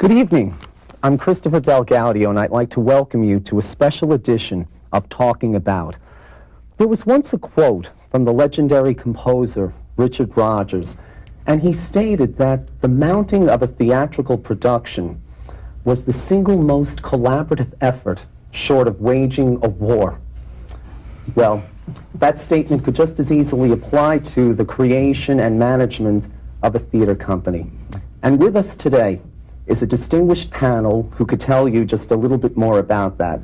Good evening. I'm Christopher DelGaudio, and I'd like to welcome you to a special edition of Talking About. There was once a quote from the legendary composer Richard Rodgers, and he stated that the mounting of a theatrical production was the single most collaborative effort short of waging a war. Well, that statement could just as easily apply to the creation and management of a theater company. And with us today is a distinguished panel who could tell you just a little bit more about that.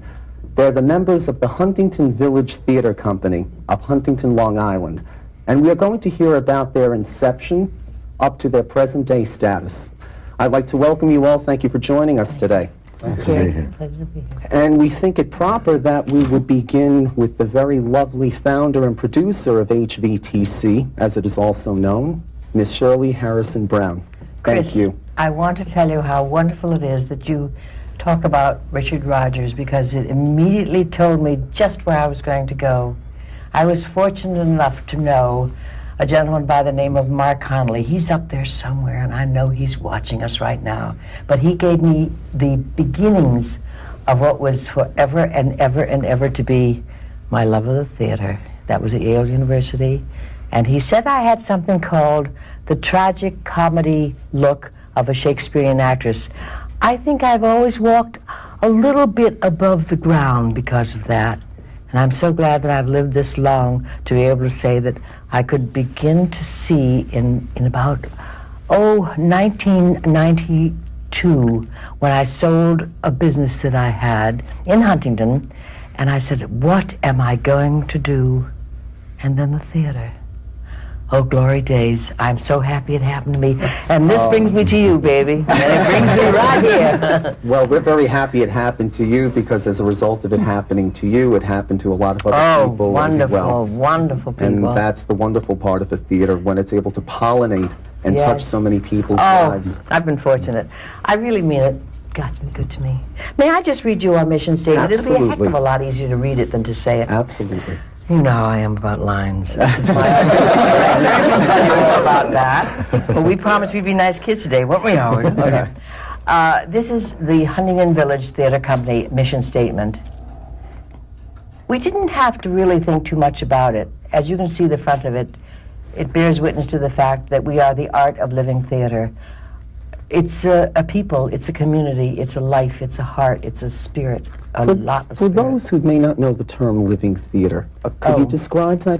They're the members of the Huntington Village Theater Company of Huntington, Long Island. And we are going to hear about their inception up to their present-day status. I'd like to welcome you all. Thank you for joining us today. Thank you. Pleasure to be here. And we think it proper that we would begin with the very lovely founder and producer of HVTC, as it is also known, Miss Shirley Harrison Brown. Thank Chris, you. I want to tell you how wonderful it is that you talk about Richard Rodgers, because it immediately told me just where I was going to go. I was fortunate enough to know a gentleman by the name of Mark Connolly. He's up there somewhere, and I know he's watching us right now. But he gave me the beginnings of what was forever and ever and ever to be my love of the theater. That was at Yale University. And he said I had something called the tragic comedy look of a Shakespearean actress. I think I've always walked a little bit above the ground because of that. And I'm so glad that I've lived this long to be able to say that I could begin to see in about, 1992, when I sold a business that I had in Huntington, and I said, what am I going to do? And then the theater. Oh, glory days. I'm so happy it happened to me. And this brings me to you, baby. And it brings me right here. Well, we're very happy it happened to you, because as a result of it happening to you, it happened to a lot of other people as well. Wonderful people. And that's the wonderful part of a theater, when it's able to pollinate and touch so many people's lives. I've been fortunate. I really mean it. God's been good to me. May I just read you our mission statement? Absolutely. It'll be a heck of a lot easier to read it than to say it. Absolutely. You know how I am about lines. This is my I'll tell you all about that. But we promised we'd be nice kids today, weren't we, Howard? Okay. This is the Huntington Village Theater Company mission statement. We didn't have to really think too much about it. As you can see the front of it, it bears witness to the fact that we are the art of living theater. It's a people, it's a community, it's a life, it's a heart, it's a spirit, a lot of spirit. For those who may not know the term living theater, could you describe that?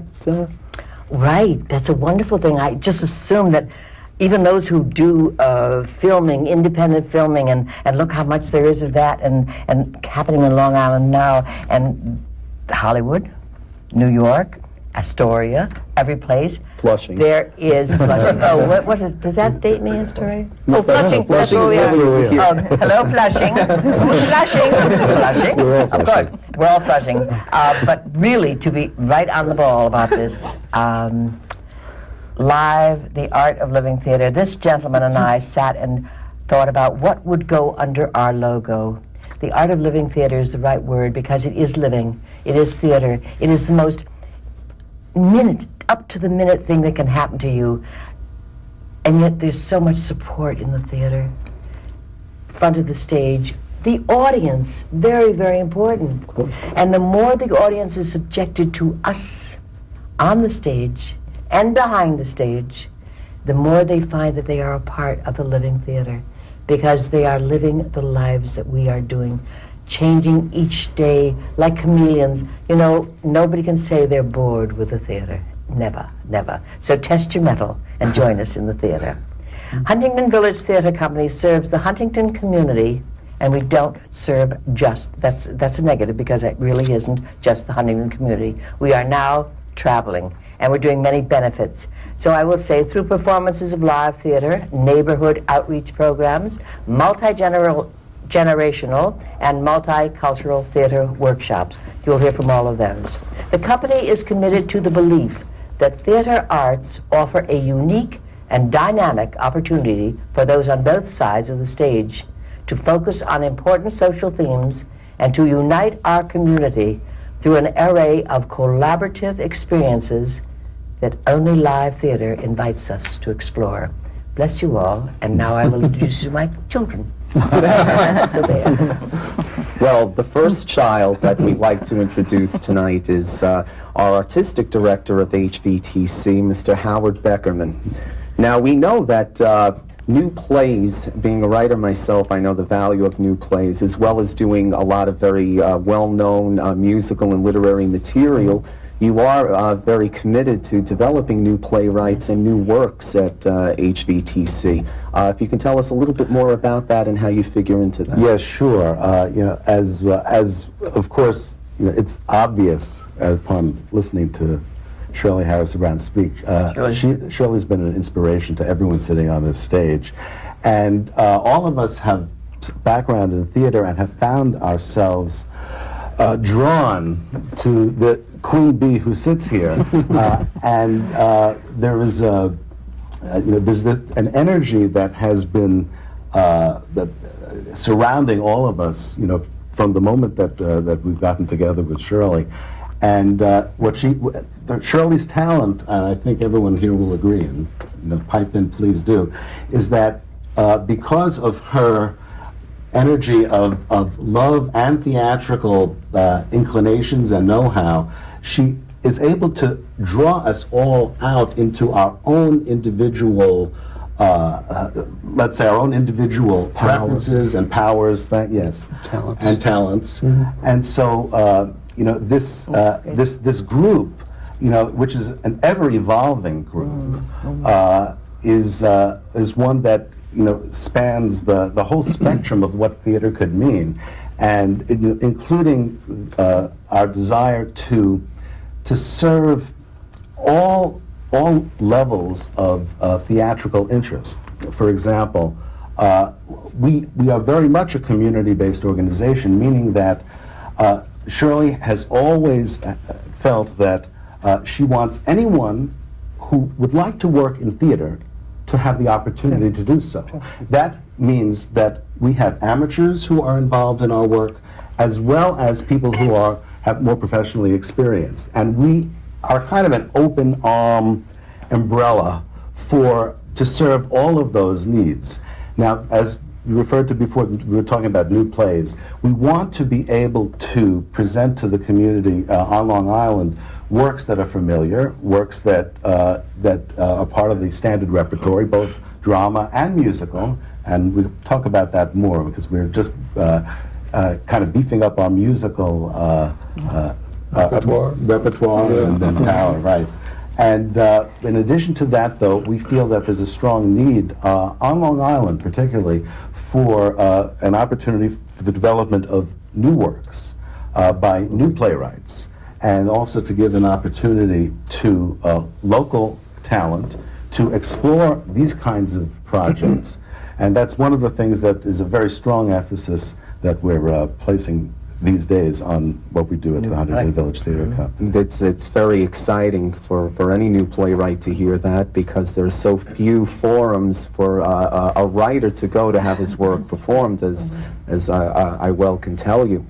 Right, that's a wonderful thing. I just assume that even those who do filming, independent filming, and look how much there is of that, and happening in Long Island now, and Hollywood, New York, Astoria, every place. Flushing. There is Flushing. What is, does that date me, Astoria? No, Flushing. Flushing That's is where we where we are. Hello, Flushing. Who's Flushing? Flushing. We're all Of course, we're all Flushing. But really, to be right on the ball about this, live, the art of living theater. This gentleman and I sat and thought about what would go under our logo. The art of living theater is the right word, because it is living. It is theater. It is the most up-to-the-minute thing that can happen to you, and yet there's so much support in the theater. Front of the stage, the audience, very, very important. Of course. And the more the audience is subjected to us on the stage and behind the stage, the more they find that they are a part of the living theater, because they are living the lives that we are doing, changing each day like chameleons. You know, nobody can say they're bored with the theater. Never, never. So test your mettle and join us in the theater. Huntington Village Theater Company serves the Huntington community, and we don't serve just, that's a negative, because it really isn't just the Huntington community. We are now traveling, and we're doing many benefits. So I will say, through performances of live theater, neighborhood outreach programs, multi-generational and multicultural theater workshops. You'll hear from all of those. The company is committed to the belief that theater arts offer a unique and dynamic opportunity for those on both sides of the stage to focus on important social themes and to unite our community through an array of collaborative experiences that only live theater invites us to explore. Bless you all, and now I will introduce you to my children. So there. Well, the first child that we'd like to introduce tonight is our artistic director of HVTC, Mr. Howard Beckerman. Now, we know that new plays, being a writer myself, I know the value of new plays, as well as doing a lot of very well-known musical and literary material. You are very committed to developing new playwrights and new works at HVTC. If you can tell us a little bit more about that and how you figure into that. Yes, sure. You know, as of course, you know, it's obvious upon listening to Shirley Harris Brown speak. Shirley's been an inspiration to everyone sitting on this stage, and all of us have background in theater and have found ourselves drawn to the Queen Bee who sits here, and there is you know, there's an energy that has been surrounding all of us, you know, from the moment that we've gotten together with Shirley, and Shirley's talent, and I think everyone here will agree, and you know, pipe in, please do, is that because of her energy of love and theatrical inclinations and know-how, she is able to draw us all out into our own individual, let's say, our own individual preferences and powers. Talents. And talents. Mm-hmm. And so, you know, this group, you know, which is an ever-evolving group, is one that, you know, spans the whole spectrum of what theater could mean, and including our desire to serve all levels of theatrical interest. For example, we are very much a community-based organization, meaning that Shirley has always felt that she wants anyone who would like to work in theater to have the opportunity to do so. That means that we have amateurs who are involved in our work, as well as people who have more professionally experienced. And we are kind of an open arm umbrella to serve all of those needs. Now, as you referred to before, we were talking about new plays. We want to be able to present to the community on Long Island works that are familiar, works that are part of the standard repertory, both drama and musical, and we'll talk about that more because we're just kind of beefing up our musical repertoire and power, right. And in addition to that, though, we feel that there's a strong need on Long Island, particularly, for an opportunity for the development of new works by new playwrights, and also to give an opportunity to local talent to explore these kinds of projects. And that's one of the things that is a very strong emphasis that we're placing these days on what we do at the Huntington Village Theater Company. It's very exciting for any new playwright to hear that, because there are so few forums for a writer to go to have his work performed, as I well can tell you.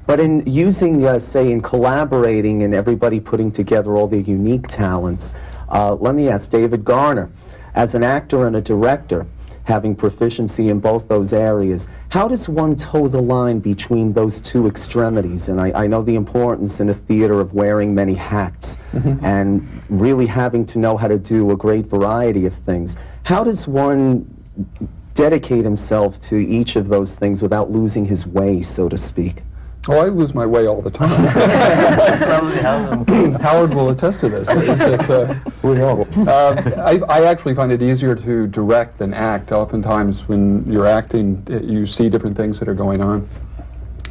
But in using, say, in collaborating and everybody putting together all their unique talents, let me ask David Garner, as an actor and a director, having proficiency in both those areas, how does one toe the line between those two extremities? And I know the importance in a theater of wearing many hats and really having to know how to do a great variety of things. How does one dedicate himself to each of those things without losing his way, so to speak? Oh, I lose my way all the time. Howard will attest to this. It's just, I actually find it easier to direct than act. Oftentimes when you're acting, you see different things that are going on.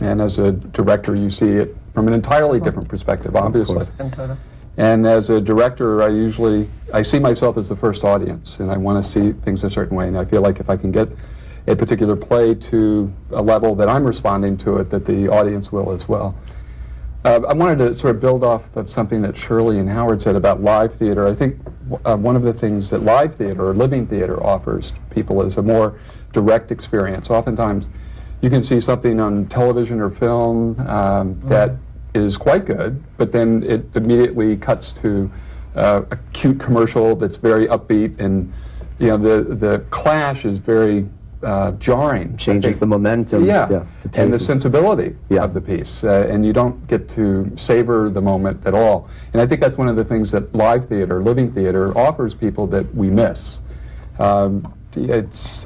And as a director, you see it from an entirely different perspective, obviously. And as a director, I see myself as the first audience, and I want to see things a certain way. And I feel like if I can get a particular play to a level that I'm responding to it, that the audience will as well. I wanted to sort of build off of something that Shirley and Howard said about live theater. I think one of the things that live theater or living theater offers people is a more direct experience. Oftentimes you can see something on television or film that is quite good, but then it immediately cuts to a cute commercial that's very upbeat, and you know, the clash is very jarring. Changes the momentum. Yeah, the and the pacing. sensibility Yeah. of the piece, and you don't get to savor the moment at all. And I think that's one of the things that live theater, living theater, offers people that we miss. It's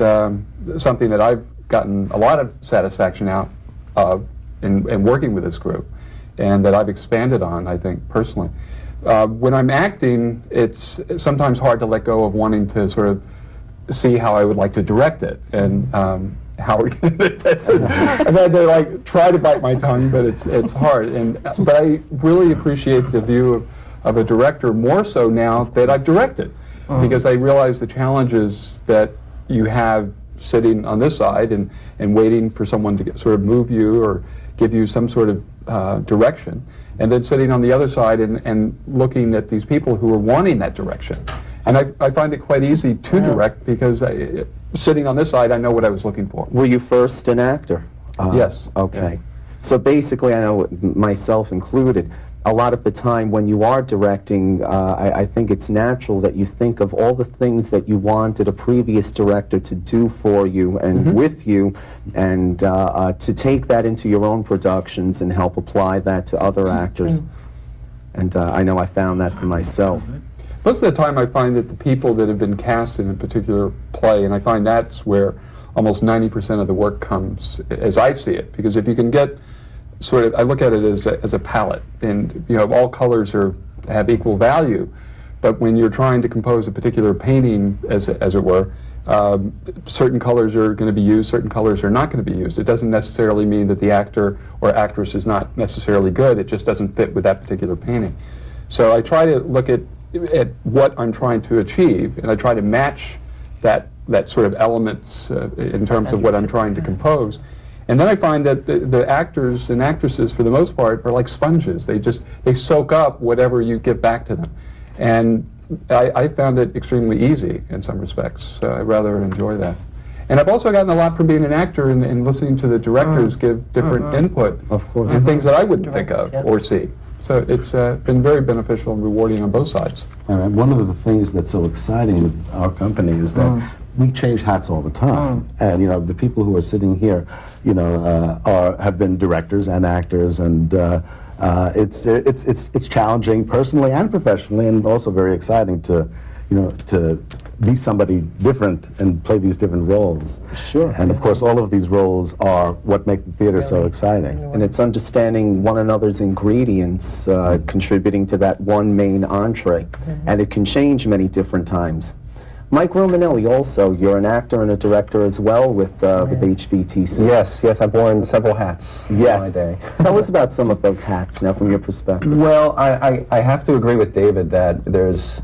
something that I've gotten a lot of satisfaction out of in working with this group, and that I've expanded on, I think, personally. When I'm acting, it's sometimes hard to let go of wanting to sort of see how I would like to direct it, and how we're going to test it. I've had to like try to bite my tongue, but it's hard. But I really appreciate the view of a director more so now that I've directed, because I realize the challenges that you have sitting on this side and waiting for someone to sort of move you or give you some sort of direction, and then sitting on the other side and looking at these people who are wanting that direction. And I find it quite easy to direct because sitting on this side, I know what I was looking for. Were you first an actor? Yes. Okay. Yeah. So basically, I know myself included, a lot of the time when you are directing, I think it's natural that you think of all the things that you wanted a previous director to do for you and with you, and to take that into your own productions and help apply that to other actors. And I know I found that for myself. Most of the time I find that the people that have been cast in a particular play, and I find that's where almost 90% of the work comes, as I see it, because if you can get sort of, I look at it as a palette, and you know, all colors have equal value, but when you're trying to compose a particular painting, as it were, certain colors are going to be used, certain colors are not going to be used. It doesn't necessarily mean that the actor or actress is not necessarily good, it just doesn't fit with that particular painting. So I try to look at what I'm trying to achieve, and I try to match that sort of elements in terms of what I'm trying to compose. And then I find that the actors and actresses, for the most part, are like sponges. They soak up whatever you give back to them. And I found it extremely easy in some respects. So I rather enjoy that. And I've also gotten a lot from being an actor and listening to the directors give different input, Of course. and things that I wouldn't think of or see. So it's been very beneficial and rewarding on both sides. All right. One of the things that's so exciting with our company is that we change hats all the time, and you know, the people who are sitting here, you know, have been directors and actors, and it's challenging personally and professionally, and also very exciting to, you know, to be somebody different and play these different roles. Sure. And of course, all of these roles are what make the theater so exciting. And it's understanding one another's ingredients, contributing to that one main entree. And it can change many different times. Mike Romanelli, also, you're an actor and a director as well with HBTC. Yes, I've worn several hats in my day. Tell us about some of those hats now from your perspective. Well, I have to agree with David that there's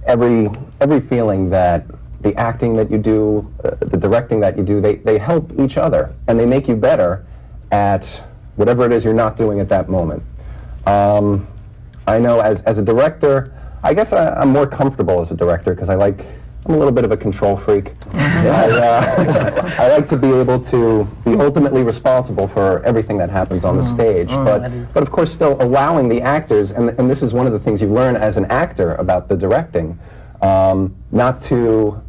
every feeling that the acting that you do, the directing that you do, they help each other, and they make you better at whatever it is you're not doing at that moment. I know as a director, I guess I'm more comfortable as a director because I'm a little bit of a control freak. I like to be able to be ultimately responsible for everything that happens on the stage, but of course still allowing the actors, and this is one of the things you learn as an actor about the directing, not to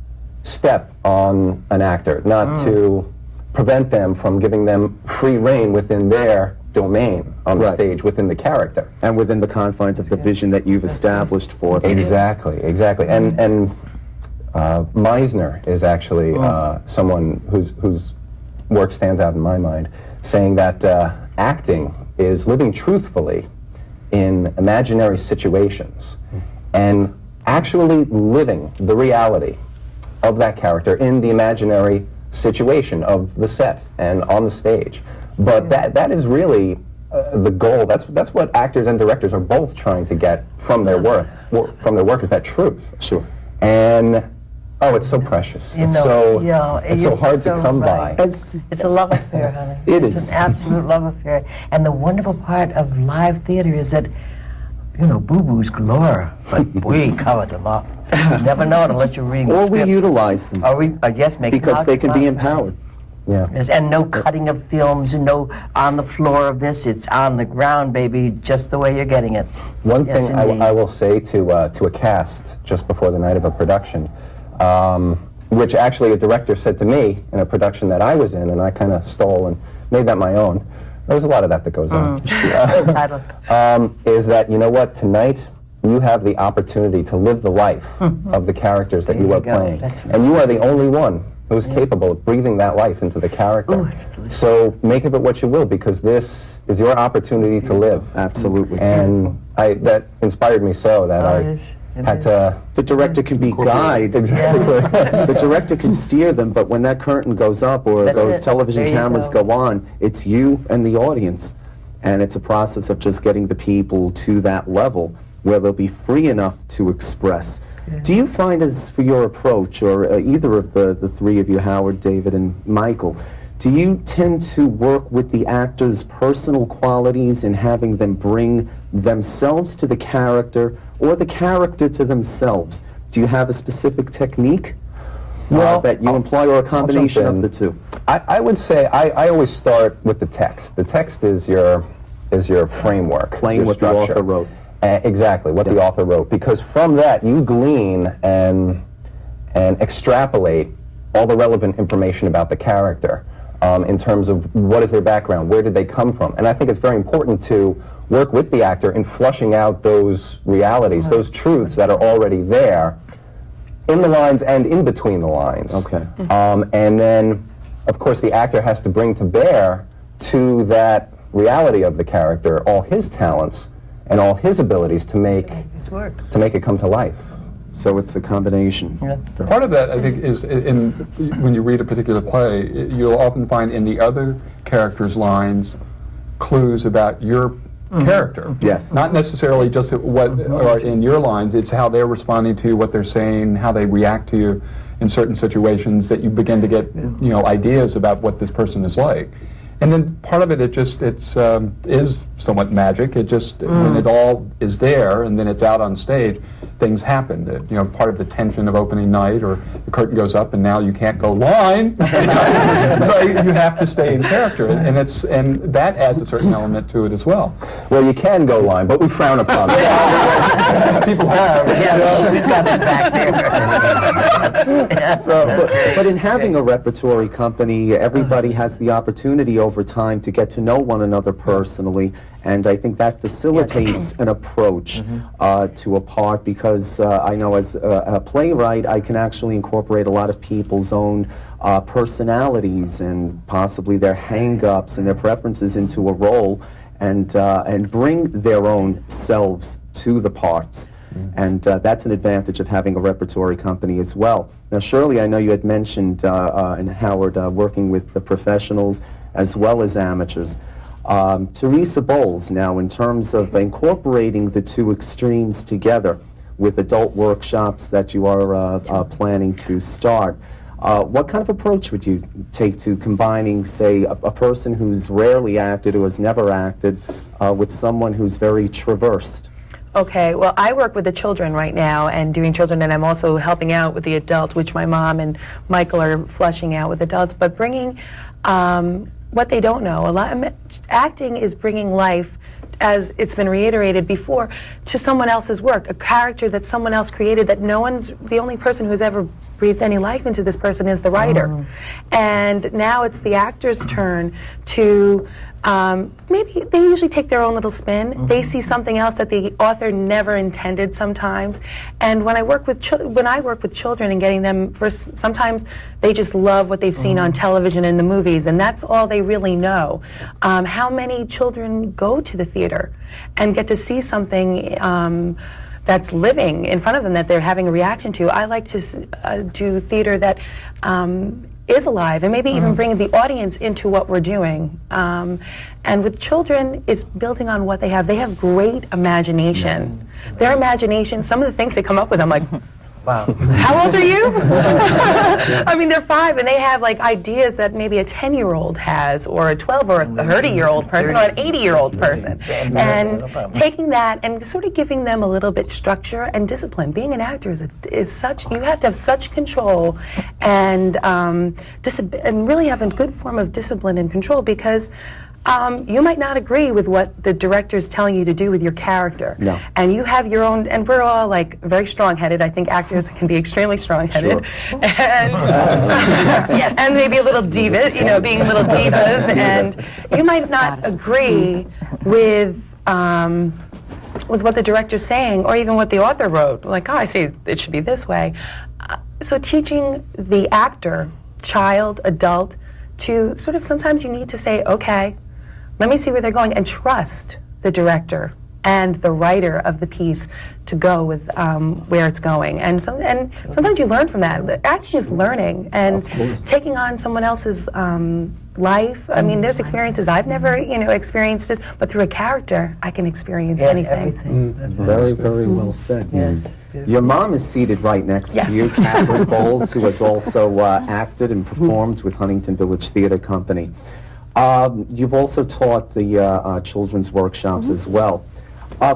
step on an actor, not to prevent them from giving them free rein within their domain on the stage, within the character. And within the confines of the vision that you've established for them. Exactly. And Meisner is actually someone whose work stands out in my mind, saying that acting is living truthfully in imaginary situations and actually living the reality of that character in the imaginary situation of the set and on the stage. But that is really the goal. That's what actors and directors are both trying to get from their work. Is that truth? Sure. And it's so precious. It's so hard to come by. It's a love affair, honey. It's an absolute love affair. And the wonderful part of live theater is that, you know, boo-boos galore, but we cover them up. You never know it unless you're reading the Or script. we utilize them. Yes, make because they can be empowered. Yeah. Yes, and no cutting of films and no on the floor of this. It's on the ground, baby, just the way you're getting it. One Yes, thing indeed. I will say to a cast just before the night of a production, which actually a director said to me in a production that I was in, and I kind of stole and made that my own. There's a lot of that goes on. Is that, you know what, tonight you have the opportunity to live the life of the characters that you are playing. And you are the only one who is capable of breathing that life into the character. So make of it what you will, because this is your opportunity to live. Absolutely. And that inspired me so that I had to... The director can be guide. Exactly. The director can steer them, but when that curtain goes up or those television cameras go on, it's you and the audience. And it's a process of just getting the people to that level where they'll be free enough to express. Do you find, as for your approach, or either of the three of you, Howard, David, and Michael, do you tend to work with the actors' personal qualities in having them bring themselves to the character, or the character to themselves? Do you have a specific technique that you employ, or a combination of the two? I would say I always start with the text. The text is your framework, Playing your what structure. the author wrote. Exactly, what the author wrote. Because from that, you glean and extrapolate all the relevant information about the character in terms of what is their background, where did they come from. And I think it's very important to work with the actor in flushing out those realities, those truths that are already there in the lines and in between the lines. Okay. And then, of course, the actor has to bring to bear to that reality of the character all his talents and all his abilities to make it come to life. So it's a combination. Part of that, I think, is when you read a particular play, you'll often find in the other characters' lines clues about your character. Yes. Not necessarily just what are in your lines, it's how they're responding to you, what they're saying, how they react to you in certain situations, that you begin to get ideas about what this person is like. And then part of it, is somewhat magic. It just, when it all is there and then it's out on stage, things happen. Part of the tension of opening night, or the curtain goes up and now you can't go line. So you have to stay in character, and that adds a certain element to it as well. Well, you can go line, but we frown upon it. People have. Yes, we've got it back there. But in having a repertory company, everybody has the opportunity over time to get to know one another personally, and I think that facilitates an approach to a part, because I know as a playwright I can actually incorporate a lot of people's own personalities and possibly their hang-ups and their preferences into a role, and bring their own selves to the parts. And that's an advantage of having a repertory company as well. Now, Shirley, I know you had mentioned, and Howard, working with the professionals as well as amateurs. Teresa Bowles, now, in terms of incorporating the two extremes together with adult workshops that you are planning to start, what kind of approach would you take to combining, say, a person who's rarely acted, who has never acted, with someone who's very traversed? Okay, well, I work with the children right now and doing children, and I'm also helping out with the adult, which my mom and Michael are fleshing out with adults, but bringing what they don't know. Acting is bringing life, as it's been reiterated before, to someone else's work, a character that someone else created, that the only person who's ever breathed any life into this person is the writer. And now it's the actor's turn to, maybe they usually take their own little spin. They see something else that the author never intended sometimes. And when I work with children and getting them, sometimes they just love what they've seen on television and the movies, and that's all they really know. How many children go to the theater and get to see something that's living in front of them, that they're having a reaction to? I like to do theater that is alive, and maybe even bring the audience into what we're doing. And with children, it's building on what they have. They have great imagination. Yes. Their imagination, some of the things they come up with, I'm like, wow. How old are you? I mean, they're 5, and they have like ideas that maybe a 10-year-old has, or a 12 or a 30-year-old person, or an 80-year-old person. And taking that and sort of giving them a little bit structure and discipline. Being an actor is such, you have to have such control and really have a good form of discipline and control, because you might not agree with what the director's telling you to do with your character. No. And you have your own, and we're all like very strong-headed. I think actors can be extremely strong-headed. Sure. And, and maybe a little diva, you know, being little divas. And you might not agree with what the director's saying, or even what the author wrote. Like, oh, I see, it should be this way. So teaching the actor, child, adult, to sort of, sometimes you need to say, okay, let me see where they're going, and trust the director and the writer of the piece to go with where it's going. And sometimes you learn from that. Acting is learning and taking on someone else's life. I mean, there's experiences I've never, experienced it, but through a character, I can experience anything. That's Very, very well said. Yes. Your mom is seated right next Yes. to you, Catherine Bowles, who has also acted and performed with Huntington Village Theatre Company. You've also taught the children's workshops as well.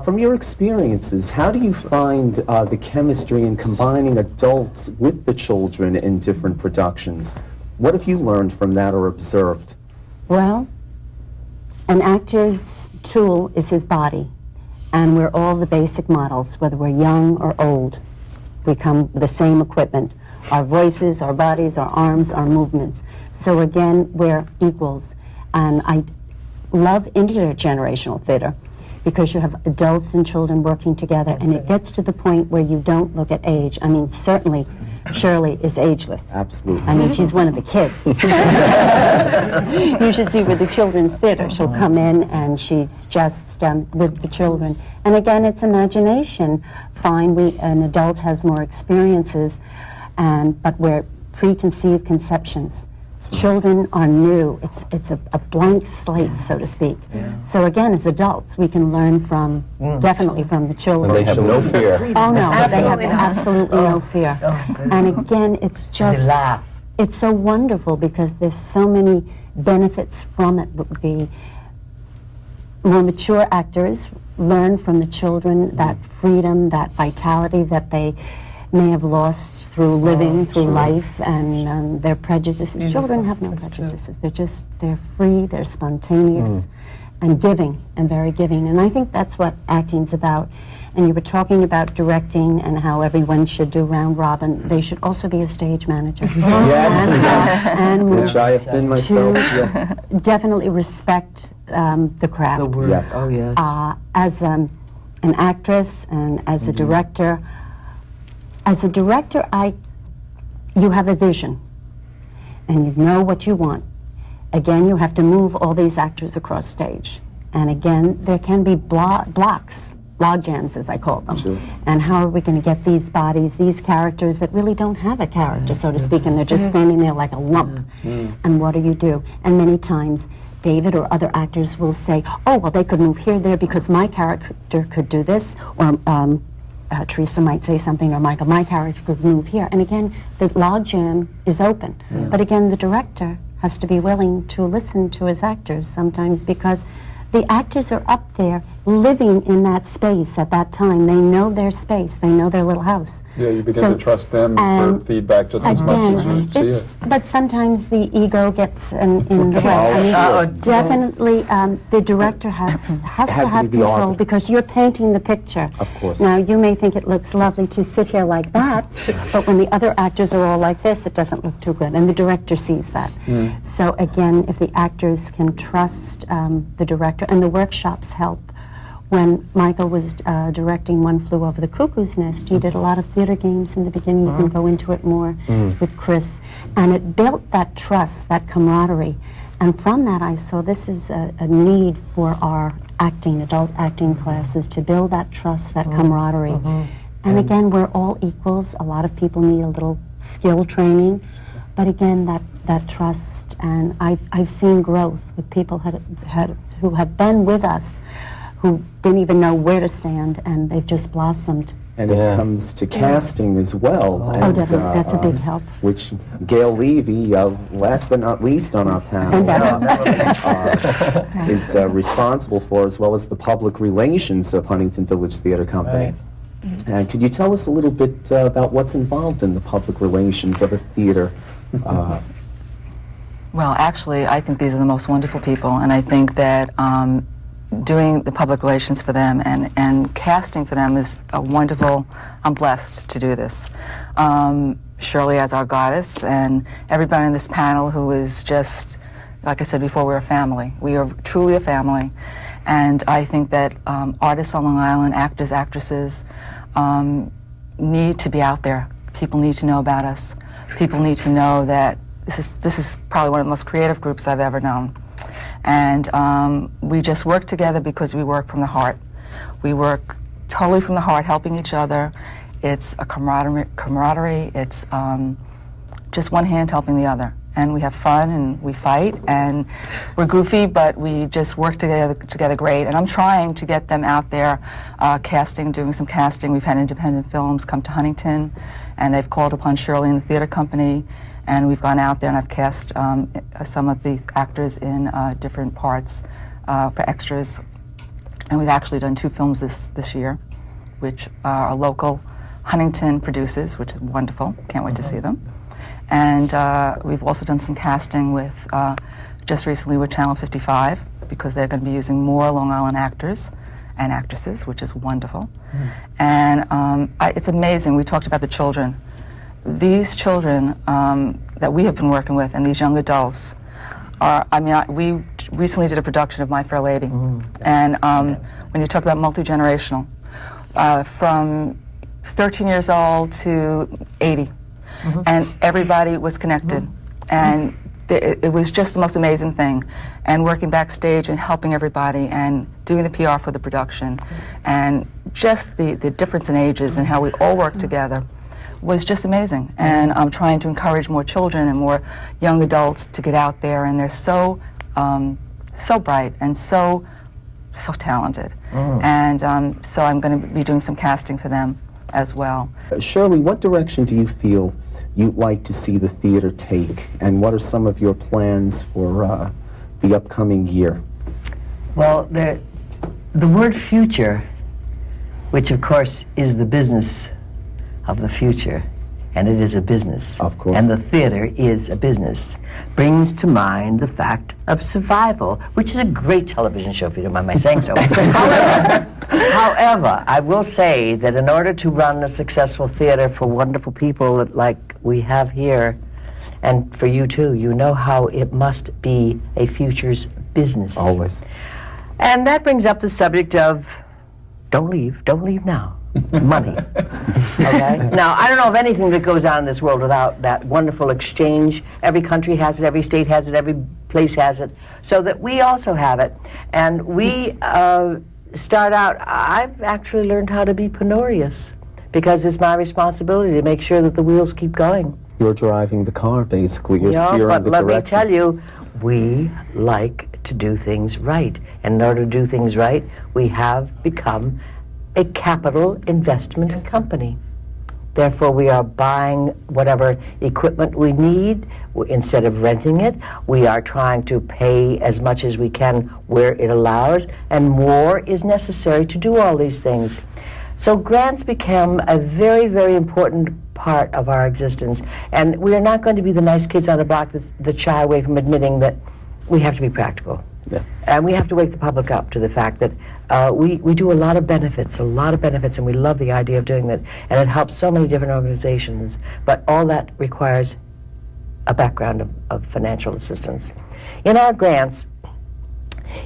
From your experiences, how do you find the chemistry in combining adults with the children in different productions? What have you learned from that or observed? Well, an actor's tool is his body, and we're all the basic models, whether we're young or old. We come with the same equipment, our voices, our bodies, our arms, our movements. So again, we're equals. And I love intergenerational theater because you have adults and children working together, and it gets to the point where you don't look at age. I mean, certainly Shirley is ageless. Absolutely. I mean, she's one of the kids. You should see with the children's theater. She'll come in and she's just with the children. And again, it's imagination. Fine, an adult has more experiences, but we're preconceived conceptions. Children are new. It's a blank slate, so to speak. So again, as adults, we can learn from, definitely from the children. And they have no fear. Oh no, they have Absolutely not. absolutely no fear. And again, it's They just, laugh. it's so wonderful because there's so many benefits from it. The more mature actors learn from the children that freedom, that vitality that they may have lost through living, through life, and their prejudices. Children have no prejudices. They're free, they're spontaneous, and giving, and very giving. And I think that's what acting's about. And you were talking about directing and how everyone should do round robin. They should also be a stage manager. Yes, and which I have been myself, yes. definitely respect the craft. The words. Yes. Oh, yes. As an actress and as a director, you have a vision, and you know what you want. Again, you have to move all these actors across stage. And again, there can be blocks, log jams as I call them. Sure. And how are we going to get these bodies, these characters that really don't have a character, so to speak, and they're just standing there like a lump. And what do? And many times, David or other actors will say, oh, well, they could move here, there, because my character could do this, or Teresa might say something, or Michael, my character could move here. And again, the logjam is open. But again, the director has to be willing to listen to his actors sometimes, because the actors are up there living in that space at that time. They know their space. They know their little house. Yeah, you begin to trust them for feedback just as much as you see it. But sometimes the ego gets in the way. I mean, definitely, the director has to have be the control, arbiter. because you're painting the picture. Of course. Now, you may think it looks lovely to sit here like that, but when the other actors are all like this, it doesn't look too good, and the director sees that. So again, if the actors can trust the director, and the workshops help. When Michael was directing One Flew Over the Cuckoo's Nest, he did a lot of theater games in the beginning. You can go into it more with Chris. And it built that trust, that camaraderie. And from that, I saw this is a need for our adult acting classes, to build that trust, that camaraderie. And again, we're all equals. A lot of people need a little skill training. But again, that trust. And I've seen growth with people who have been with us, who didn't even know where to stand, and they've just blossomed. And it comes to casting as well. Oh, definitely. That's a big help. Which Gail Levy, last but not least on our panel, is responsible for, as well as the public relations of Huntington Village Theatre Company. And could you tell us a little bit about what's involved in the public relations of a theater? Well, actually, I think these are the most wonderful people, and I think that doing the public relations for them and casting for them is a wonderful, I'm blessed to do this. Shirley as our goddess, and everybody in this panel who is just, like I said before, we're a family. We are truly a family, and I think that artists on Long Island, actors, actresses, need to be out there. People need to know about us. People need to know that this is probably one of the most creative groups I've ever known. And we just work together because we work from the heart. We work totally from the heart, helping each other. It's a camaraderie. It's just one hand helping the other. And we have fun, and we fight, and we're goofy, but we just work together great. And I'm trying to get them out there casting, doing some casting. We've had independent films come to Huntington, and they've called upon Shirley and the theater company, and we've gone out there and I've cast some of the actors in different parts for extras. And we've actually done 2 films this year, which are local Huntington produces, which is wonderful. Can't wait to see them. And we've also done some casting with, just recently with Channel 55, because they're going to be using more Long Island actors and actresses, which is wonderful. And it's amazing. We talked about the children. These children that we have been working with, and these young adults, are, we recently did a production of My Fair Lady. And when you talk about multi-generational, from 13 years old to 80, and everybody was connected. And it was just the most amazing thing. And working backstage and helping everybody and doing the PR for the production, and just the difference in ages and how we all work together was just amazing. And I'm trying to encourage more children and more young adults to get out there, and they're so bright and so talented. And so I'm going to be doing some casting for them as well. Shirley, what direction do you feel you'd like to see the theater take, and what are some of your plans for the upcoming year? Well, the word future, which of course is the business of the future, and it is a business. Of course. And the theater is a business, brings to mind the fact of survival, which is a great television show, if you don't mind my saying so. However, I will say that in order to run a successful theater for wonderful people like we have here, and for you too, you know how it must be a futures business. Always. And that brings up the subject of don't leave now. Money. Okay? Now, I don't know of anything that goes on in this world without that wonderful exchange. Every country has it, every state has it, every place has it, so that we also have it. And we start out, I've actually learned how to be penurious, because it's my responsibility to make sure that the wheels keep going. You're driving the car, basically. You're steering but the let direction. me tell you, we like to do things right. And in order to do things right, we have become a capital investment company. Therefore, we are buying whatever equipment we need. Instead of renting it, we are trying to pay as much as we can where it allows, and more is necessary to do all these things. So grants become a very, very important part of our existence. And we are not going to be the nice kids on the block that shy away from admitting that we have to be practical. Yeah. And we have to wake the public up to the fact that we do a lot of benefits, and we love the idea of doing that. And it helps so many different organizations. But all that requires a background of financial assistance. In our grants,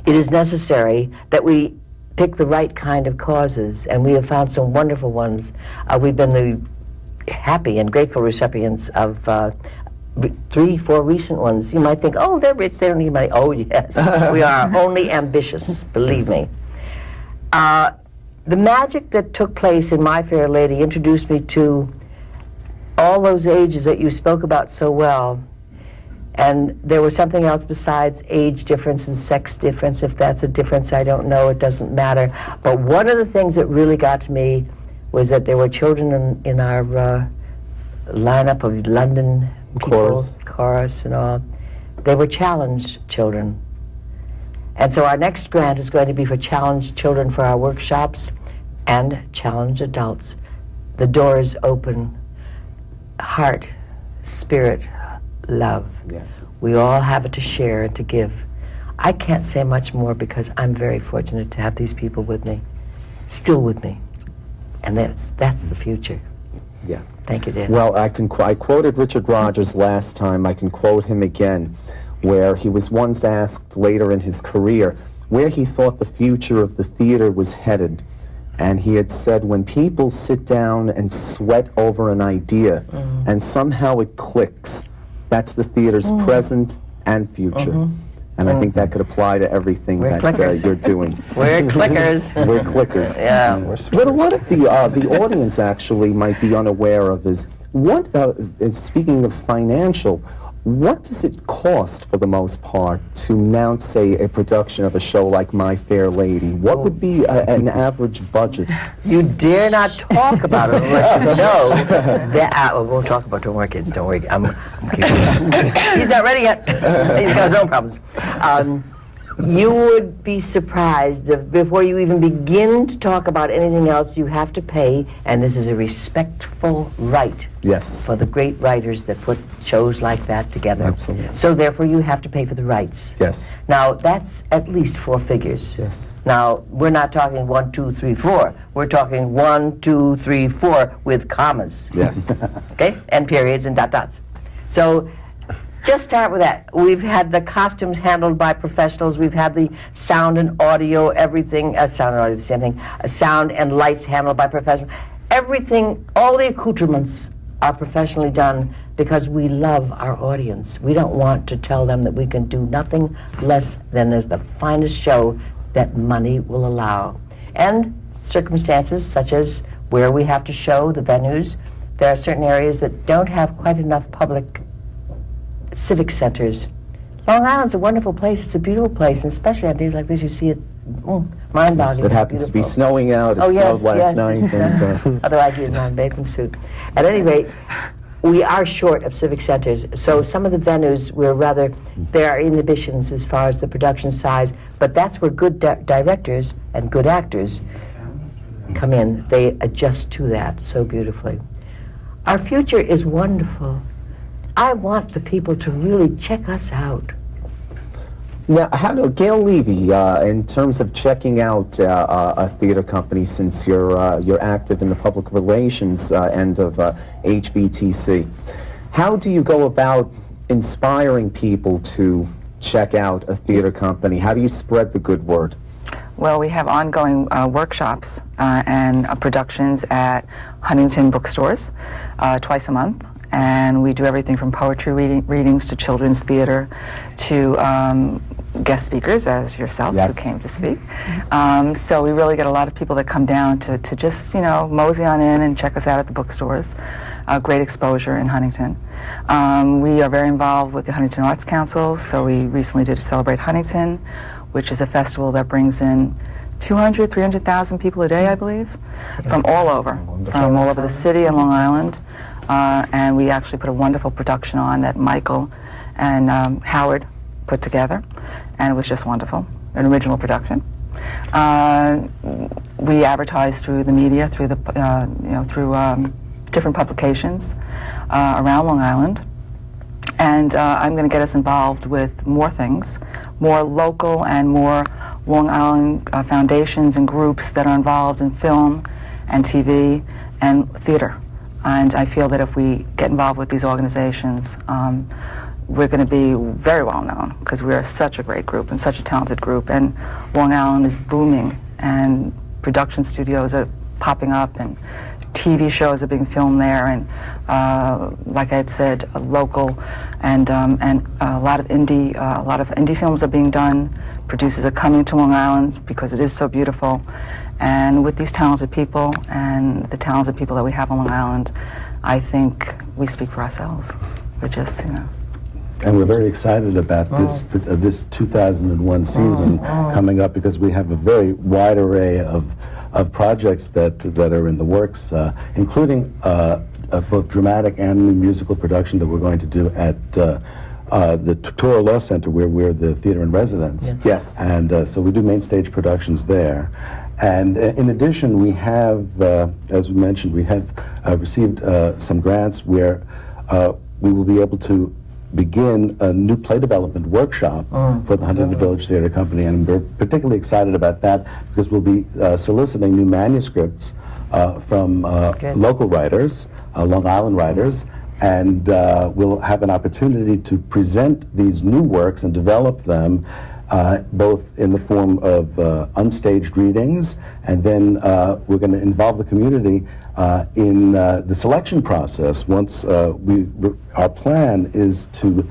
it is necessary that we pick the right kind of causes, and we have found some wonderful ones. We've been the happy and grateful recipients of 3, 4 recent ones. You might think, oh, they're rich, they don't need money. Oh, yes. We are only ambitious, believe me. The magic that took place in My Fair Lady introduced me to all those ages that you spoke about so well. And there was something else besides age difference and sex difference. If that's a difference, I don't know. It doesn't matter. But one of the things that really got to me was that there were children in our lineup of London people, chorus and all. They were challenged children. And so our next grant is going to be for challenged children for our workshops and challenged adults. The door is open. Heart, spirit, love. Yes. We all have it to share and to give. I can't say much more because I'm very fortunate to have these people with me, still with me. And that's the future. Yeah. Thank you, Dan. Well, I quoted Richard Rogers last time. I can quote him again, where he was once asked later in his career where he thought the future of the theater was headed. And he had said, when people sit down and sweat over an idea and somehow it clicks, that's the theater's present and future. And I think that could apply to everything We're that clickers. you're doing. We're clickers. We're clickers. Yeah. But what if the audience actually might be unaware of is, what, speaking of financial, what does it cost for the most part to mount, say, a production of a show like My Fair Lady? What would be an average budget? You dare not talk about it unless you know that. We won't talk about it. Don't worry, kids. Don't worry. I'm keeping He's not ready yet. He's got his own problems. You would be surprised that before you even begin to talk about anything else, you have to pay, and this is a respectful right Yes. for the great writers that put shows like that together. Absolutely. So therefore, you have to pay for the rights. Yes. Now, that's at least 4 figures. Yes. Now, we're not talking 1, 2, 3, 4. We're talking 1, 2, 3, 4 with commas. Yes. Okay? And periods and dot dots. So just start with that. We've had the costumes handled by professionals. We've had the sound and audio, everything, sound and audio, the same thing. Sound and lights handled by professionals. Everything, all the accoutrements are professionally done because we love our audience. We don't want to tell them that we can do nothing less than as the finest show that money will allow. And circumstances such as where we have to show the venues, there are certain areas that don't have quite enough public civic centers. Long Island's a wonderful place. It's a beautiful place, and especially on days like this, you see it's mind-boggling. It happens to be beautiful. snowing out. It Oh, snowed yes, last yes. night. And, Otherwise, you'd not in a bathing suit. At any rate, we are short of civic centers. So some of the venues, there are inhibitions as far as the production size, but that's where good directors and good actors come in. They adjust to that so beautifully. Our future is wonderful. I want the people to really check us out. Now, Gail Levy, in terms of checking out a theater company, since you're active in the public relations end of HBTC, how do you go about inspiring people to check out a theater company? How do you spread the good word? Well, we have ongoing workshops and productions at Huntington bookstores twice a month. And we do everything from poetry readings to children's theater to guest speakers, as yourself, Yes. who came to speak. So we really get a lot of people that come down to just, mosey on in and check us out at the bookstores. Great exposure in Huntington. We are very involved with the Huntington Arts Council, so we recently did Celebrate Huntington, which is a festival that brings in 200, 300,000 people a day, I believe, from all over the city and Long Island. And we actually put a wonderful production on that Michael and Howard put together, and it was just wonderful, an original production. We advertise through the media, through different publications around Long Island, and I'm going to get us involved with more things, more local and more Long Island foundations and groups that are involved in film and TV and theater. And I feel that if we get involved with these organizations, we're going to be very well known because we are such a great group and such a talented group. And Long Island is booming, and production studios are popping up, and TV shows are being filmed there. And like I had said, local and a lot of indie films are being done. Producers are coming to Long Island because it is so beautiful. And with these talented people and the talented people that we have on Long Island, I think we speak for ourselves. We're just, And we're very excited about this 2001 season coming up because we have a very wide array of projects that are in the works, including both dramatic and musical production that we're going to do at the Toro Law Center, where we're the theater in residence. Yes. And so we do main stage productions there. And in addition, we have, as we mentioned, we have received some grants where we will be able to begin a new play development workshop for the Huntington Village Theatre Company, and we're particularly excited about that because we'll be soliciting new manuscripts from local writers, Long Island writers, and we'll have an opportunity to present these new works and develop them both in the form of unstaged readings, and then we're going to involve the community in the selection process. Once our plan is to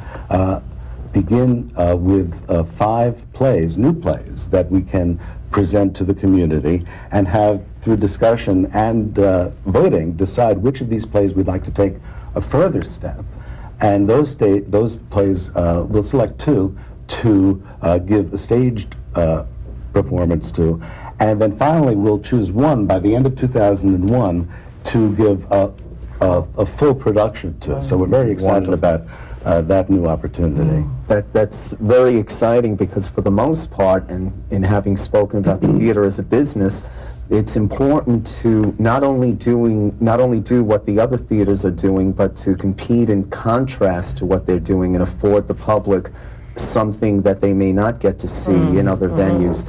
begin with 5 plays, new plays, that we can present to the community and have, through discussion and voting, decide which of these plays we'd like to take a further step. And those plays, we'll select 2 to give a staged performance to, and then finally we'll choose 1 by the end of 2001 to give a full production to. So we're very excited about that new opportunity. That's very exciting because for the most part, and in having spoken about the theater as a business, it's important to not only do what the other theaters are doing, but to compete in contrast to what they're doing and afford the public something that they may not get to see in other venues.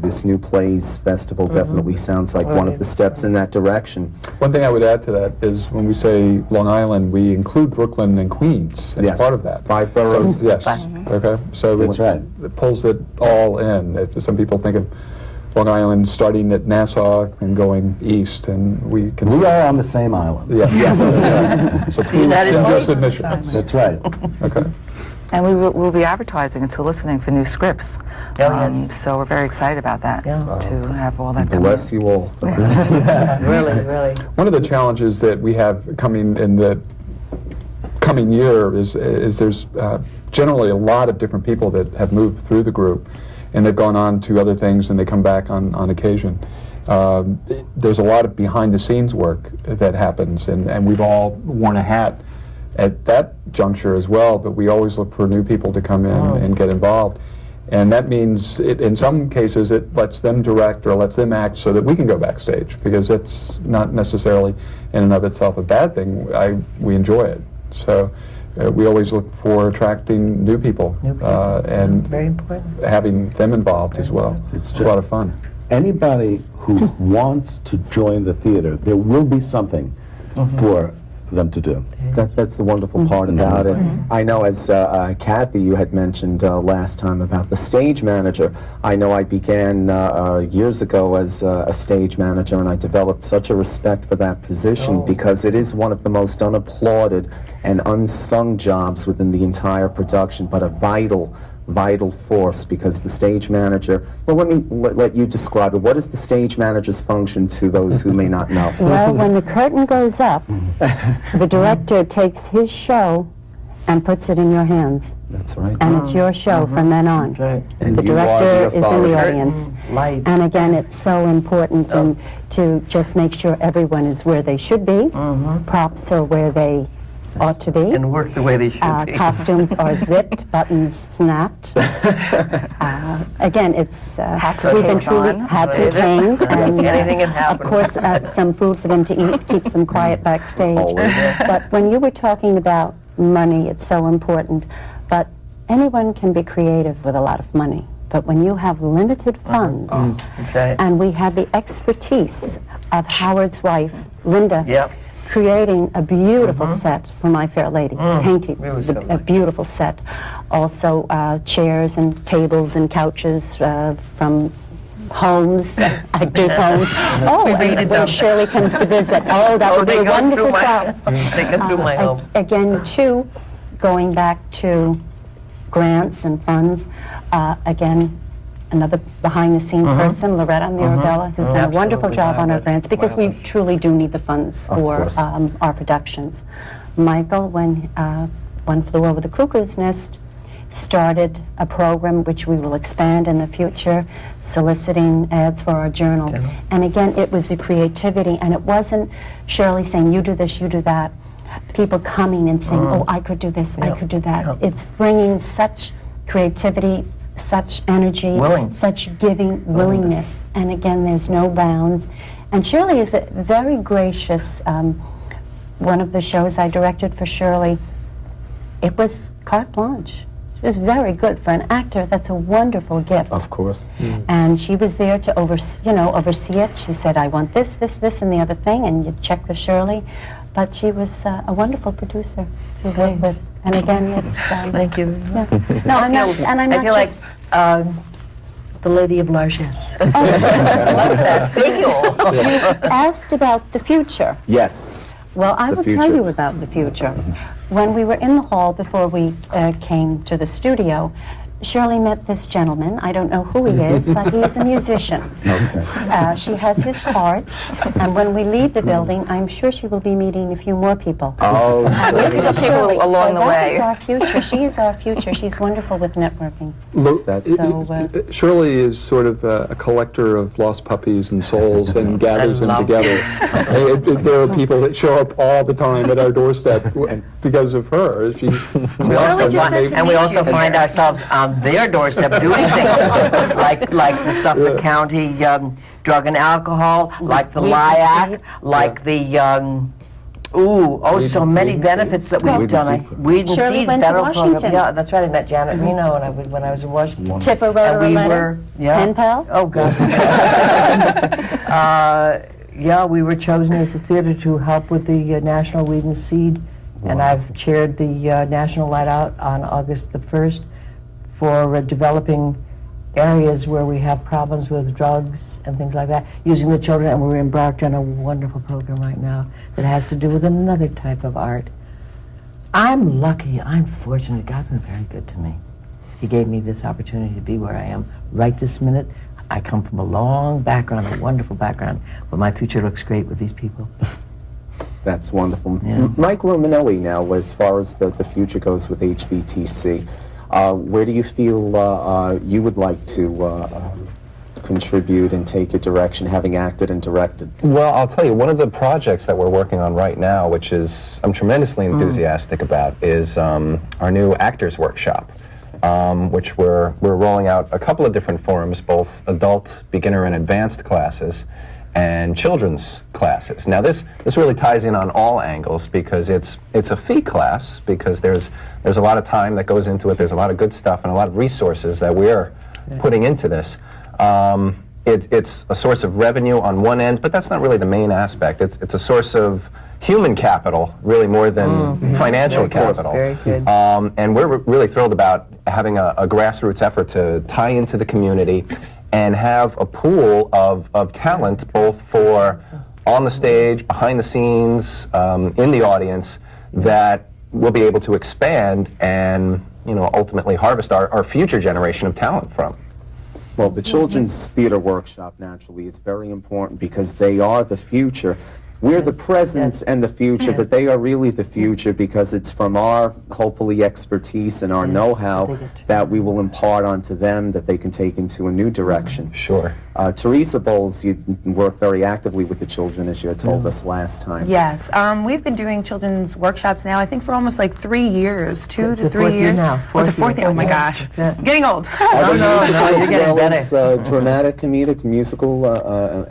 This new plays festival definitely sounds like one of the steps in that direction. One thing I would add to that is when we say Long Island, we include Brooklyn and Queens as part of that. 5 boroughs. So, yes. Okay. So That's right. It pulls it all in. Some people think of Long Island starting at Nassau and going east, and we can. We are on the same island. Yeah. Yes. So please send your submissions. That's right. Okay. And we'll be advertising and soliciting for new scripts. Yes. So we're very excited about that, to have all that coming. Bless you all. Really, really. One of the challenges that we have coming in the coming year is there's generally a lot of different people that have moved through the group, and they've gone on to other things and they come back on occasion. There's a lot of behind-the-scenes work that happens, and we've all worn a hat at that juncture as well, but we always look for new people to come in and get involved. And that means, in some cases, it lets them direct or lets them act so that we can go backstage, because that's not necessarily in and of itself a bad thing. We enjoy it. So we always look for attracting new people, and Very important. having them involved as well. It's a lot of fun. Anybody who wants to join the theater, there will be something for them to do. That's the wonderful part about it. I know, as Kathy, you had mentioned last time about the stage manager. I know I began years ago as a stage manager, and I developed such a respect for that position because it is one of the most unapplauded and unsung jobs within the entire production, but a vital force, because the stage manager, well, let me let you describe it. What is the stage manager's function to those who may not know? Well, when the curtain goes up, the director takes his show and puts it in your hands. That's right. And it's your show from then on. Right. And The you are director is in authority. the audience. Light. And again, it's so important to just make sure everyone is where they should be. Props are where they ought to be. And work the way they should be. Costumes are zipped, buttons snapped. Again, it's Hats and we've been canes truly on. hats and canes, and Anything can happen. of course some food for them to eat keeps them quiet backstage. Always. But when you were talking about money, it's so important. But anyone can be creative with a lot of money. But when you have limited funds, That's right. and we had the expertise of Howard's wife, Linda, Yep. creating a beautiful set for My Fair Lady, painting It was so a beautiful set. Also chairs and tables and couches from homes, actors' homes. Oh, and when Shirley comes to visit, that would be a wonderful crowd. They come through my home. Again, too, going back to grants and funds, again, another behind-the-scene person, Loretta Mirabella, has done a wonderful job on our grants, because we truly do need the funds for course. our productions. Michael, when One Flew Over the Cuckoo's Nest, started a program which we will expand in the future, soliciting ads for our journal. And again, it was the creativity, and it wasn't Shirley saying, you do this, you do that. People coming and saying, oh, I could do this, I could do that. It's bringing such creativity, such energy, such giving willingness. And again, there's no bounds. And Shirley is a very gracious. One of the shows I directed for Shirley, it was carte blanche. It was very good for an actor. That's a wonderful gift. Of course. And she was there to oversee it. She said, "I want this, this, this, and the other thing," and you check with Shirley. But she was a wonderful producer to work with. And again, it's Thank you. yeah. No, I'm not, and I'm not I feel just. like the lady of largesse. Thank you. You asked about the future. Yes. Well, I The will tell future. you about the future. When we were in the hall before we came to the studio, Shirley met this gentleman. I don't know who he is, but he is a musician. She has his card, and when we leave the building, I'm sure she will be meeting a few more people. Oh, This is people Shirley. along the so way. That is our future. She is our future. She's wonderful with networking. Shirley is sort of a collector of lost puppies and souls and gathers them love together. There are people that show up all the time at our doorstep because of her. She collects them just and they- said to And we meet also you find there. ourselves on their doorstep doing things like the Suffolk County Drug and Alcohol, like the Weed and LIAC, seed. like the so many benefits that we've done. Weed and Shirley Seed went to federal program. Washington. Yeah, that's right. I met Janet Reno when I was in Washington. Tipper wrote And her a we letter. were Pen pals. Oh God. Yeah, we were chosen as a theater to help with the National Weed and Seed, and I've chaired the National Light Out on August the 1st for developing areas where we have problems with drugs and things like that, using the children, and we're embarked on a wonderful program right now that has to do with another type of art. I'm lucky, I'm fortunate, God's been very good to me. He gave me this opportunity to be where I am right this minute. I come from a long background, a wonderful background, but my future looks great with these people. That's wonderful. Yeah. Mike Romanelli, now, as far as the future goes with HVTC, where do you feel you would like to contribute and take a direction, having acted and directed? Well, I'll tell you, one of the projects that we're working on right now, which is I'm tremendously enthusiastic about, is our new Actors Workshop, which we're rolling out a couple of different forms, both adult, beginner, and advanced classes, and children's classes. Now, this really ties in on all angles because it's a fee class, because there's a lot of time that goes into it. There's a lot of good stuff and a lot of resources that we're putting into this. It's a source of revenue on one end, but that's not really the main aspect. It's a source of human capital, really, more than financial capital. Very good. And we're really thrilled about having a grassroots effort to tie into the community and have a pool of talent, both for on the stage, behind the scenes, in the audience, that we'll be able to expand and ultimately harvest our future generation of talent from. Well, the Children's Theater Workshop, naturally, is very important because they are the future. We're the present and the future, but they are really the future because it's from our, hopefully, expertise and our know-how that we will impart onto them that they can take into a new direction. Sure. Teresa Bowles, you work very actively with the children, as you had told us last time. Yes, we've been doing children's workshops now, I think, for almost like 3 years, two It's to the 3 fourth year years. now. Oh, it's a Fourth fourth year. Oh my year. gosh, That's it. getting old. Are they no, musical you're as getting well better. as dramatic, comedic, musical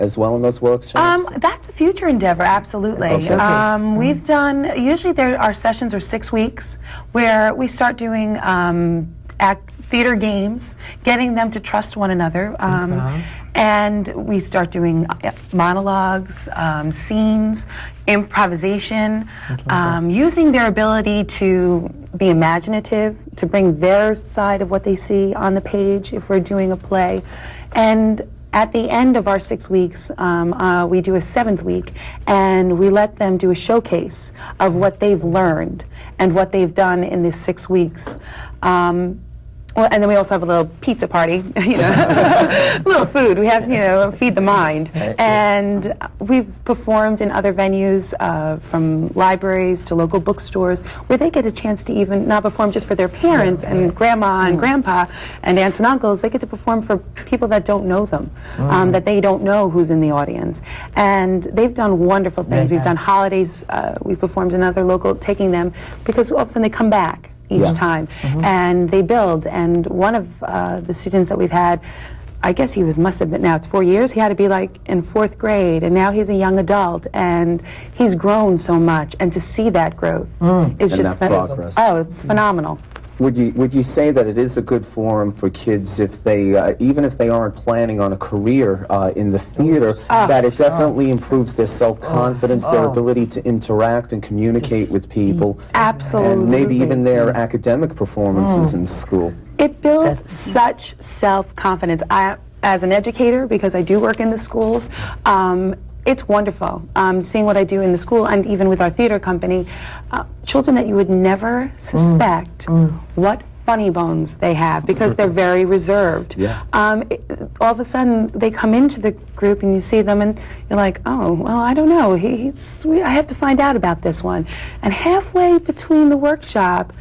as well in those workshops? That's a future endeavor, absolutely. Okay. We've done, usually our sessions are 6 weeks, where we start doing theater games, getting them to trust one another, and we start doing monologues, scenes, improvisation, using their ability to be imaginative, to bring their side of what they see on the page if we're doing a play. And at the end of our 6 weeks, we do a 7th week, and we let them do a showcase of what they've learned and what they've done in these 6 weeks. Well, and then we also have a little pizza party, a little food. We have, feed the mind. And we've performed in other venues, from libraries to local bookstores, where they get a chance to even not perform just for their parents and grandma and grandpa and aunts and uncles. They get to perform for people that don't know them, that they don't know who's in the audience. And they've done wonderful things. We've done holidays. We've performed in other local, taking them, because all of a sudden they come back each time, and they build. And one of the students that we've had I guess must have been, now it's 4 years, he had to be like in 4th grade, and now he's a young adult, and he's grown so much, and to see that growth is And just that progress. Oh, it's phenomenal. Would you say that it is a good forum for kids if they, even if they aren't planning on a career in the theater, that it definitely improves their self-confidence, their ability to interact and communicate with people, Absolutely. and maybe even their academic performances in school? It builds such self-confidence. As an educator, because I do work in the schools, it's wonderful seeing what I do in the school and even with our theater company. Children that you would never suspect what funny bones they have because they're very reserved. Yeah. All of a sudden they come into the group and you see them and you're like, oh, well, I don't know. I have to find out about this one. And halfway between the workshop,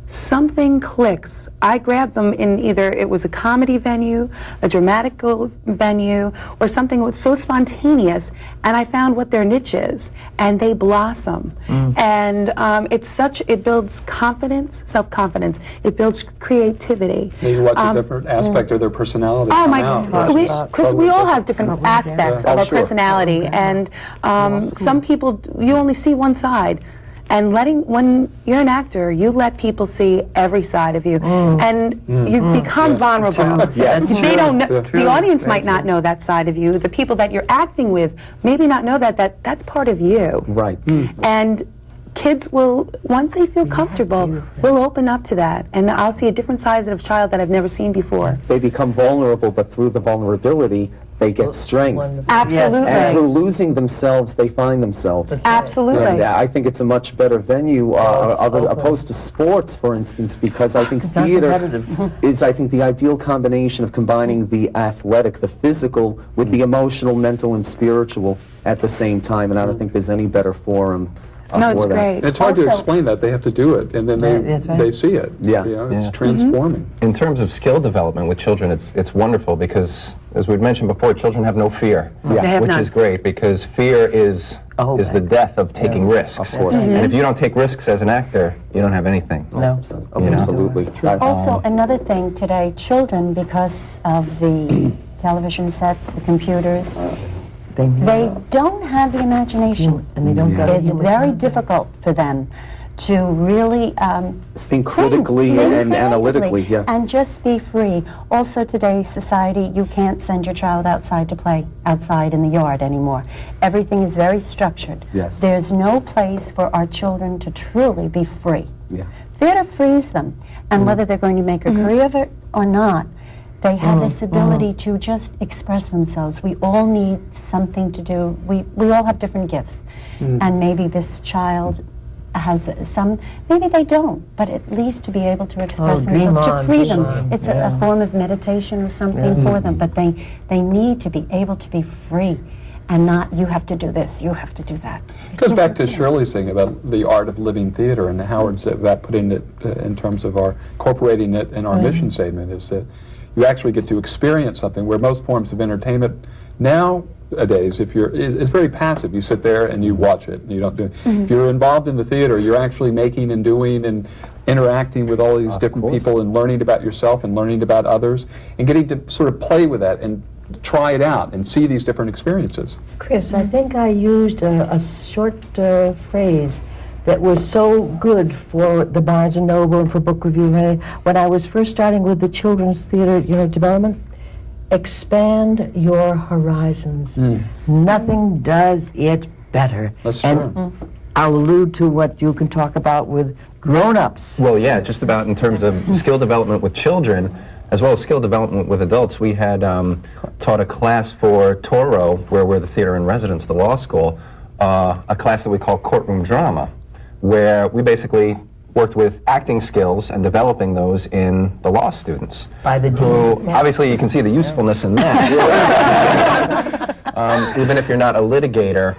something clicks. I grabbed them in either it was a comedy venue, a dramatical venue, or something that was so spontaneous, and I found what their niche is, and they blossom. And it builds confidence, self-confidence. It builds creativity. Maybe watch a different aspect of their personality Oh come my out. God! Because we all have different aspects of our personality, and some people you only see one side. And when you're an actor, you let people see every side of you, and you become vulnerable. Yes. They don't know, the audience might not know that side of you. The people that you're acting with maybe not know that's part of you. Right. And kids will, once they feel comfortable, will open up to that, and I'll see a different side of a child that I've never seen before. They become vulnerable, but through the vulnerability, they get strength. Absolutely. And through losing themselves, they find themselves. Absolutely. And I think it's a much better venue, opposed to sports, for instance, because I think theater is, the ideal combination of combining the athletic, the physical, with the emotional, mental, and spiritual at the same time, and I don't think there's any better forum No, it's for that. great. It's hard to explain that. They have to do it, and then they see it. Yeah. You know, it's transforming. In terms of skill development with children, it's wonderful because, as we'd mentioned before, children have no fear, They have which none. is great because fear is the death of taking risks. Of course. And if you don't take risks as an actor, you don't have anything. No. Absolutely. Also, another thing today, children, because of the television sets, the computers, they don't have the imagination. And they don't go. It's very difficult for them to really Think critically think and analytically, yeah. and just be free. Also, today's society, you can't send your child outside to play outside in the yard anymore. Everything is very structured. Yes. There's no place for our children to truly be free. Yeah. Theater frees them, and whether they're going to make a career of it or not, they have this ability to just express themselves. We all need something to do. We all have different gifts, and maybe this child has some, maybe they don't, but at least to be able to express themselves, to free them. It's a form of meditation or something for them, but they need to be able to be free and not, you have to do this, you have to do that. It goes back to Shirley's thing about the art of living theater and Howard's that putting it in terms of our incorporating it in our mission statement is that you actually get to experience something where most forms of entertainment nowadays, it's very passive. You sit there and you watch it and you don't do it. If you're involved in the theater, you're actually making and doing and interacting with all these different people and learning about yourself and learning about others and getting to sort of play with that and try it out and see these different experiences. Chris, I think I used a short phrase that was so good for the Barnes & Noble and for Book Review when I was first starting with the children's theater development. Expand your horizons. Nothing does it better. That's and true. I'll allude to what you can talk about with grown-ups. Well, yeah, just about in terms of skill development with children, as well as skill development with adults. We had taught a class for Toro, where we're the theater in residence, the law school, a class that we call courtroom drama, where we basically worked with acting skills and developing those in the law students. By the who, obviously you can see the usefulness in that. Even if you're not a litigator,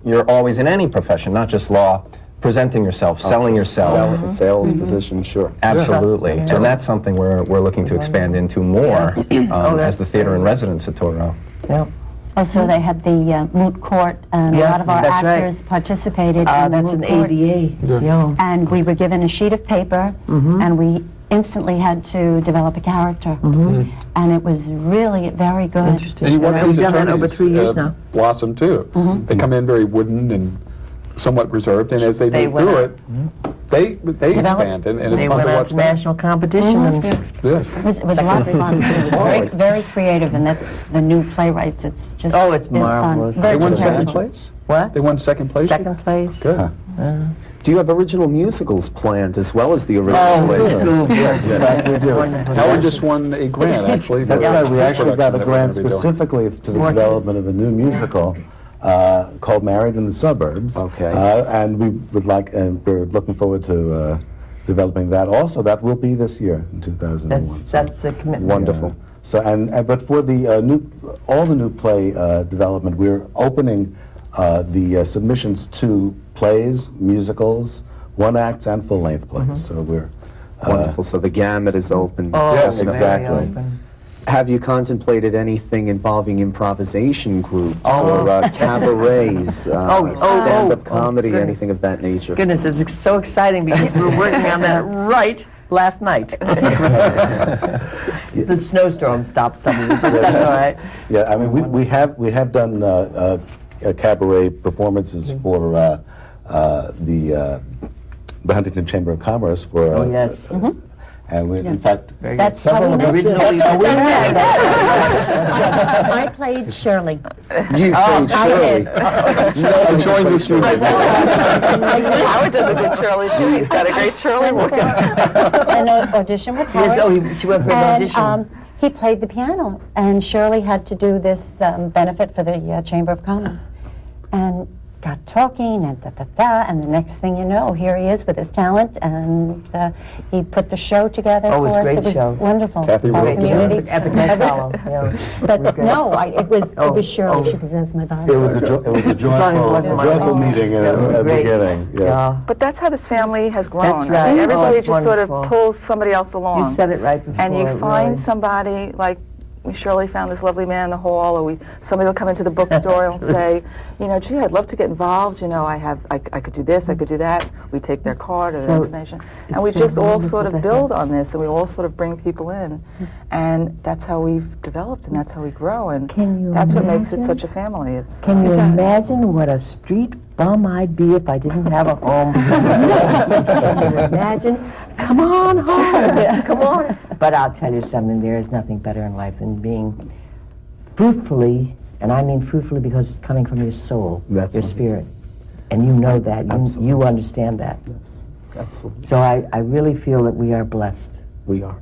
you're always in any profession, not just law, presenting yourself, selling yourself. Sales position, sure. Absolutely. And that's something we're looking to expand into more as the theater in residence at Toro. Yeah. Also, they had the moot court, and a lot of our actors participated in the that's moot an court. ADA. Yeah. And we were given a sheet of paper, and we instantly had to develop a character. And it was really very good. And you watch We've these done that over attorneys 3 years now. blossom too. They come in very wooden and somewhat reserved, and as they They move went through out. it, they expand, and it's They fun went to out watch to them. national competition and Yeah. It was a lot of fun. It was very creative, and that's the new playwrights. It's just Oh, it's fun. marvelous. Very They won second competitive. place? what? They won second place? Second place. Good. Do you have original musicals planned as well as the original Oh, plays? yes. We do. Howard just won a grant, actually. That's for right, we actually got a production that we're grant gonna be doing. specifically to the development of a new musical called Married in the Suburbs. Okay. And we would like, and we're looking forward to developing that. Also, that will be this year in 2001. That's a commitment. Wonderful. So, but for the all the new play development, we're opening the submissions to plays, musicals, one-acts, and full-length plays. So we're Wonderful. So the gamut is open. Oh, Yes, very exactly. open. Have you contemplated anything involving improvisation groups Oh. or cabarets, oh, stand-up oh, comedy, goodness. anything of that nature? Goodness, it's so exciting because we're working on that right last night. The snowstorm stopped some of it, but that's all right. Yeah, I mean, we have done cabaret performances for the Huntington Chamber of Commerce for. Oh, yes. And we, in fact, That's how several we of met. us- Originally, I played Shirley. You played Shirley. Join this unit. Howard does a good Shirley too. He's got a great Shirley voice. An audition with Howard. Yes, oh, she went for an and, audition. he played the piano, and Shirley had to do this benefit for the Chamber of Commerce, and got talking and and the next thing you know, here he is with his talent, and he put the show together Oh, it was for a us. great It was show. wonderful. Kathy for our wrote the community. At the Guest Hollow. Yeah. But no, it was Shirley. oh. She possessed my body. it was a wasn't my joyful fault. meeting Yeah, it was at the great. beginning. Yes. Yeah. But that's how this family has grown. right. I mean, Oh, everybody it's just sort of wonderful. pulls somebody else along. You said it right before. And you find really. somebody like we Shirley found this lovely man in the hall, or somebody will come into the bookstore and say, you know, gee, I'd love to get involved. You know, I could do this, I could do that. We take their card or their So information, it's and we so just all wonderful sort to of build have. on this, and we all sort of bring people in, and that's how we've developed, and that's how we grow, and Can you that's what makes it imagine? such a family. It's Can you imagine what a street bum I'd be if I didn't have a home? Can you imagine? Come on home, come on. But I'll tell you something, there is nothing better in life than being fruitfully, and I mean fruitfully because it's coming from your soul, That's your right. spirit. And you know that, you understand that. Yes, absolutely. So I really feel that we are blessed. We are.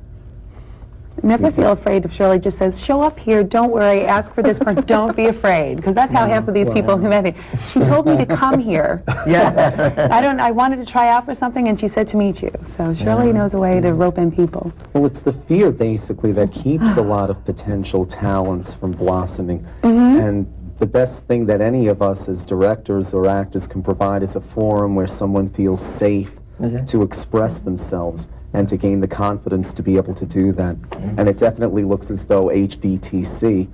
Never feel afraid if Shirley just says, show up here, don't worry, ask for this part, don't be afraid. Because that's how half of these people who met me. She told me to come here. Yeah. I wanted to try out for something, and she said to meet you. So Shirley knows a way to rope in people. Well, it's the fear, basically, that keeps a lot of potential talents from blossoming. And the best thing that any of us as directors or actors can provide is a forum where someone feels safe to express themselves and to gain the confidence to be able to do that. And it definitely looks as though HVTC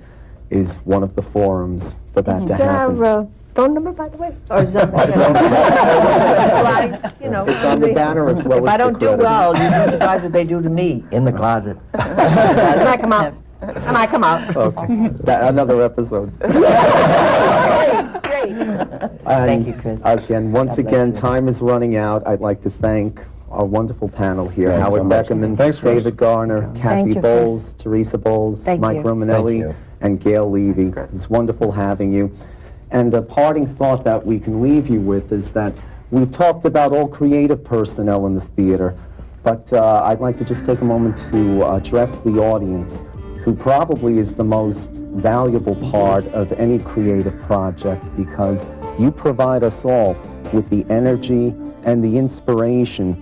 is one of the forums for that to happen. Phone number, by the way? Or is that, you know, It's on the banner as well if as I the don't do credits. well, you'd be surprised what they do to me in the closet. And I come out. And I come out. Okay. Another episode. Great. Thank you, Chris. Again, once God bless again, you. time is running out. I'd like to thank our wonderful panel here, Thanks so Howard much. Beckerman, Thanks, Chris. David Garner, Kathy you, Chris. Bowles, Teresa Bowles, Thank Mike you. Romanelli, Thank you. and Gail Levy. Chris. It was wonderful having you. And a parting thought that we can leave you with is that we've talked about all creative personnel in the theater, but I'd like to just take a moment to address the audience, who probably is the most valuable part of any creative project, because you provide us all with the energy and the inspiration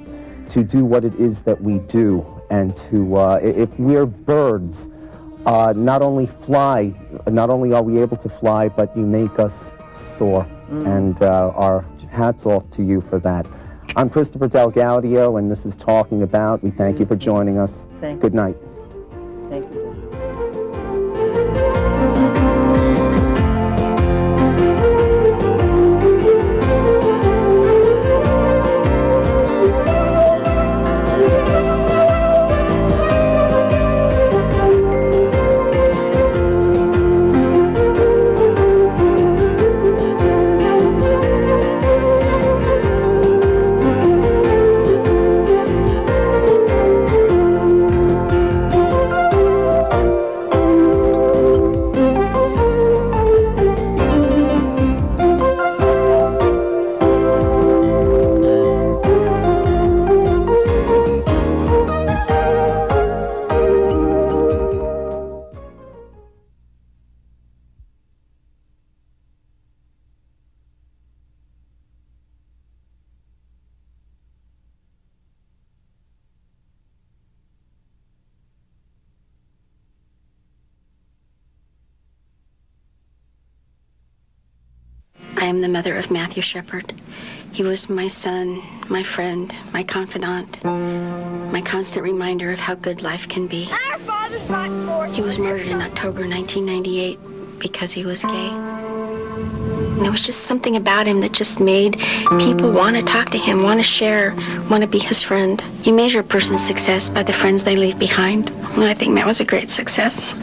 to do what it is that we do, and to, if we're birds, not only are we able to fly, but you make us soar, and our hats off to you for that. I'm Christopher DelGaudio, and this is Talking About. We thank you for joining us. Thank you. Good night. Thank you. I am the mother of Matthew Shepard. He was my son, my friend, my confidant, my constant reminder of how good life can be. He was murdered in October 1998 because he was gay. And there was just something about him that just made people want to talk to him, want to share, want to be his friend. You measure a person's success by the friends they leave behind. And I think Matt was a great success.